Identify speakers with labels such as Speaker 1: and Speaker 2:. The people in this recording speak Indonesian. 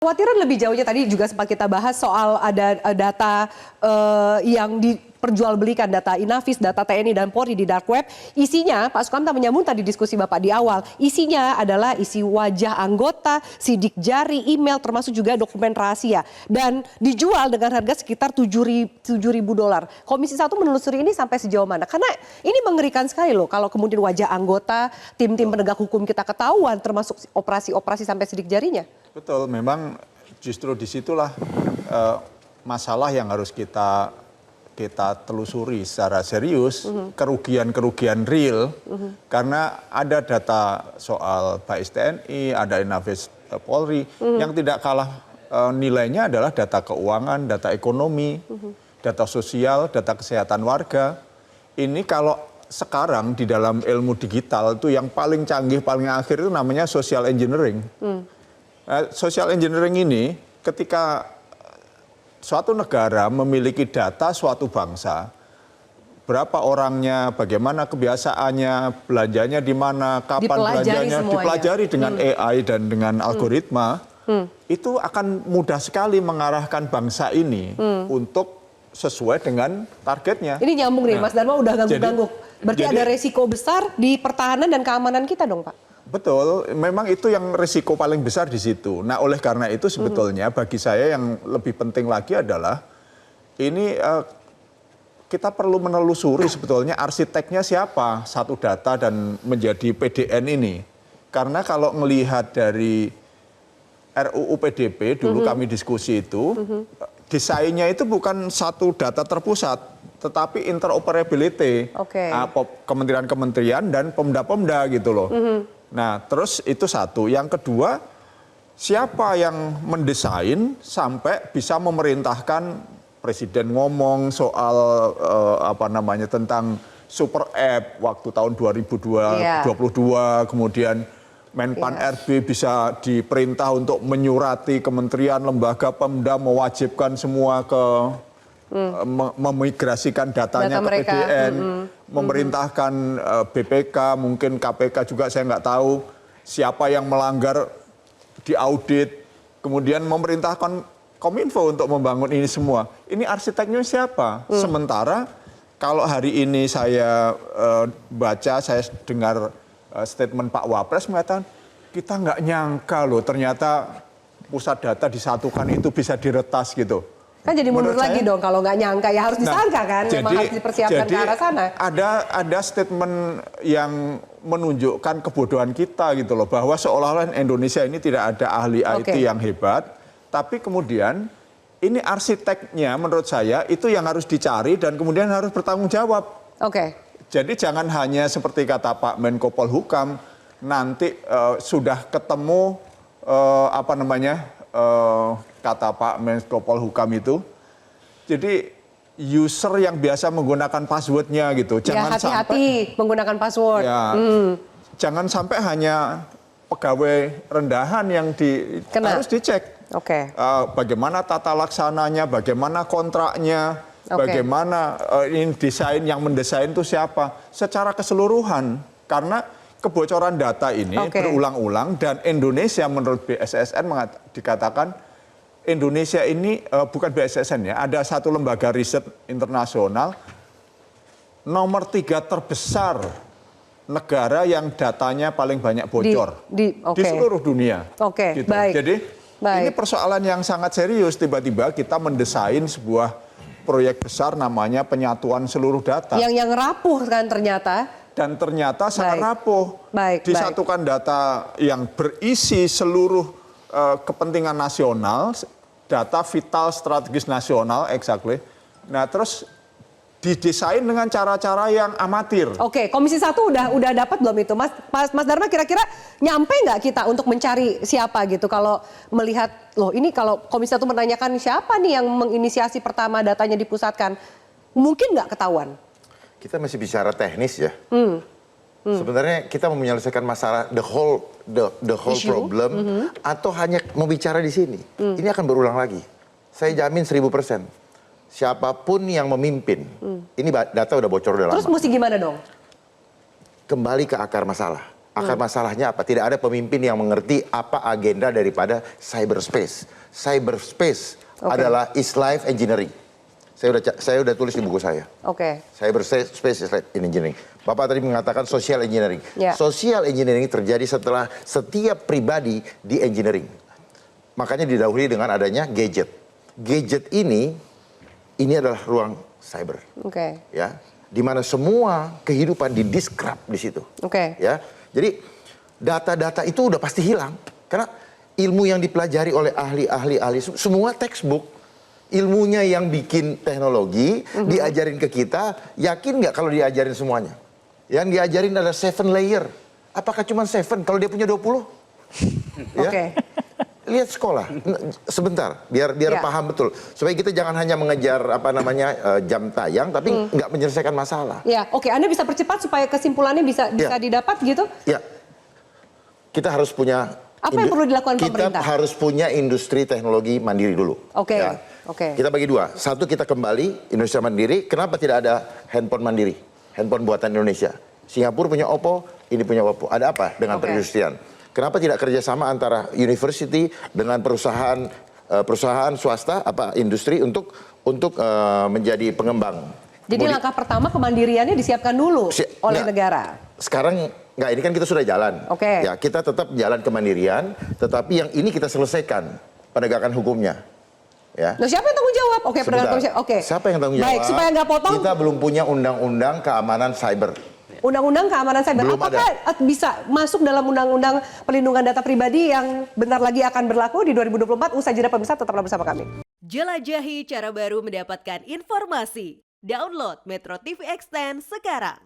Speaker 1: Khawatiran lebih jauhnya tadi juga sempat kita bahas soal ada data yang diperjualbelikan, data Inavis, data TNI dan Polri di dark web. Isinya, Pak Sukamta menyambung tadi diskusi Bapak di awal, isinya adalah isi wajah anggota, sidik jari, email, termasuk juga dokumen rahasia. Dan dijual dengan harga sekitar $7.000. Komisi 1 menelusuri ini sampai sejauh mana? Karena ini mengerikan sekali loh kalau kemudian wajah anggota, tim-tim penegak hukum kita ketahuan, termasuk operasi-operasi sampai sidik jarinya.
Speaker 2: Betul, memang justru disitulah masalah yang harus kita telusuri secara serius, kerugian-kerugian real, karena ada data soal Bais TNI, ada Inavis Polri, yang tidak kalah nilainya adalah data keuangan, data ekonomi, data sosial, data kesehatan warga. Ini kalau sekarang di dalam ilmu digital itu yang paling canggih, paling akhir itu namanya social engineering. Social engineering ini ketika suatu negara memiliki data suatu bangsa, berapa orangnya, bagaimana kebiasaannya, belanjanya di mana, kapan belanjanya, dipelajari dengan AI dan dengan algoritma, itu akan mudah sekali mengarahkan bangsa ini untuk sesuai dengan targetnya.
Speaker 1: Ini nyambung nih, Mas Dharma udah ganggu-ganggu. Berarti ada resiko besar di pertahanan dan keamanan kita dong, Pak?
Speaker 2: Betul, memang itu yang risiko paling besar di situ. Nah, oleh karena itu sebetulnya bagi saya yang lebih penting lagi adalah ini kita perlu menelusuri sebetulnya arsiteknya siapa satu data dan menjadi PDN ini. Karena kalau melihat dari RUU PDP dulu kami diskusi itu, desainnya itu bukan satu data terpusat, tetapi interoperability kementerian-kementerian dan pemda-pemda gitu loh. Nah, terus itu satu. Yang kedua, siapa yang mendesain sampai bisa memerintahkan presiden ngomong soal tentang super app waktu tahun 2022, kemudian Menpan RB bisa diperintah untuk menyurati kementerian, lembaga, pemda mewajibkan semua ke memigrasikan datanya ke PDN, memerintahkan BPK, mungkin KPK juga saya nggak tahu siapa yang melanggar diaudit, kemudian memerintahkan Kominfo untuk membangun ini semua. Ini arsiteknya siapa? Sementara kalau hari ini saya baca, saya dengar statement Pak Wapres mengatakan kita nggak nyangka loh ternyata pusat data disatukan itu bisa diretas gitu.
Speaker 1: Kan jadi mundur lagi dong kalau nggak nyangka, ya harus disangka kan, memang harus dipersiapkan ke arah sana.
Speaker 2: Ada statement yang menunjukkan kebodohan kita gitu loh, bahwa seolah-olah Indonesia ini tidak ada ahli IT yang hebat, tapi kemudian ini arsiteknya menurut saya itu yang harus dicari dan kemudian harus bertanggung jawab. Jadi jangan hanya seperti kata Pak Menko Polhukam, nanti sudah ketemu kata Pak Menko Polhukam itu, jadi user yang biasa menggunakan passwordnya gitu.
Speaker 1: Jangan hati-hati menggunakan password.
Speaker 2: Ya, jangan sampai hanya pegawai rendahan yang harus dicek. Bagaimana tata laksananya, bagaimana kontraknya, bagaimana ini desain yang mendesain itu siapa. Secara keseluruhan, karena kebocoran data ini berulang-ulang dan Indonesia menurut BSSN dikatakan Indonesia ini bukan BSSN ya, ada satu lembaga riset internasional nomor 3 terbesar negara yang datanya paling banyak bocor di seluruh dunia. Gitu. Jadi ini persoalan yang sangat serius, tiba-tiba kita mendesain sebuah proyek besar namanya penyatuan seluruh data. Yang
Speaker 1: rapuh kan ternyata.
Speaker 2: Dan ternyata sangat rapuh. Disatukan data yang berisi seluruh kepentingan nasional, data vital strategis nasional, Nah, terus didesain dengan cara-cara yang amatir.
Speaker 1: Komisi 1 udah dapat belum itu, Mas Dharma? Kira-kira nyampe nggak kita untuk mencari siapa gitu? Kalau melihat loh, ini kalau Komisi 1 menanyakan siapa nih yang menginisiasi pertama datanya dipusatkan, mungkin nggak ketahuan?
Speaker 3: Kita masih bicara teknis ya. Sebenarnya kita mau menyelesaikan masalah the whole problem atau hanya mau bicara di sini. Ini akan berulang lagi. Saya jamin 1000%. Siapapun yang memimpin, ini data udah bocor udah lama.
Speaker 1: Terus mesti gimana dong?
Speaker 3: Kembali ke akar masalah. Akar masalahnya apa? Tidak ada pemimpin yang mengerti apa agenda daripada cyberspace. Cyberspace adalah is life engineering. Saya udah tulis di buku saya.
Speaker 1: Oke.
Speaker 3: Cyberspace is life engineering. Bapak tadi mengatakan social engineering.
Speaker 1: Ya.
Speaker 3: Social engineering terjadi setelah setiap pribadi di engineering. Makanya didahului dengan adanya gadget. Gadget ini adalah ruang cyber.
Speaker 1: Oke.
Speaker 3: Ya, di mana semua kehidupan di-describe di situ.
Speaker 1: Oke.
Speaker 3: Ya. Jadi data-data itu udah pasti hilang karena ilmu yang dipelajari oleh ahli-ahli semua textbook, ilmunya yang bikin teknologi diajarin ke kita, yakin nggak kalau diajarin semuanya? Yang diajarin adalah 7 layer. Apakah cuma 7 kalau dia punya 20? Ya?
Speaker 1: Oke.
Speaker 3: Lihat sekolah sebentar biar
Speaker 1: Ya.
Speaker 3: paham betul supaya kita jangan hanya mengejar jam tayang tapi nggak menyelesaikan masalah.
Speaker 1: Ya, oke. Anda bisa percepat supaya kesimpulannya bisa didapat gitu?
Speaker 3: Ya, kita harus punya.
Speaker 1: Apa yang perlu dilakukan pemerintah?
Speaker 3: Kita harus punya industri teknologi mandiri dulu.
Speaker 1: Oke,
Speaker 3: Ya.
Speaker 1: oke.
Speaker 3: Kita bagi dua. Satu, kita kembali Indonesia mandiri. Kenapa tidak ada handphone mandiri? Handphone buatan Indonesia. Singapura punya Oppo, ini punya Oppo. Ada apa dengan
Speaker 1: Oke.
Speaker 3: perindustrian? Kenapa tidak kerjasama antara university dengan perusahaan swasta, industri untuk menjadi pengembang?
Speaker 1: Jadi langkah pertama kemandiriannya disiapkan dulu oleh
Speaker 3: Nggak.
Speaker 1: negara.
Speaker 3: Sekarang nggak, ini kan kita sudah jalan.
Speaker 1: Oke.
Speaker 3: Ya, kita tetap jalan kemandirian, tetapi yang ini kita selesaikan penegakan hukumnya. Ya.
Speaker 1: Nah, siapa yang tanggung jawab? Oke, penegakan
Speaker 3: Sebentar.
Speaker 1: polisi. Oke.
Speaker 3: Siapa yang tanggung jawab?
Speaker 1: Baik, supaya nggak potong.
Speaker 3: Kita belum punya undang-undang keamanan cyber.
Speaker 1: Undang-undang keamanan cyber.
Speaker 3: Belum
Speaker 1: Apakah bisa masuk dalam undang-undang perlindungan data pribadi yang bentar lagi akan berlaku di 2024? Usai jeda pemirsa, tetaplah bersama kami.
Speaker 4: Jelajahi cara baru mendapatkan informasi. Download Metro TV Extend sekarang.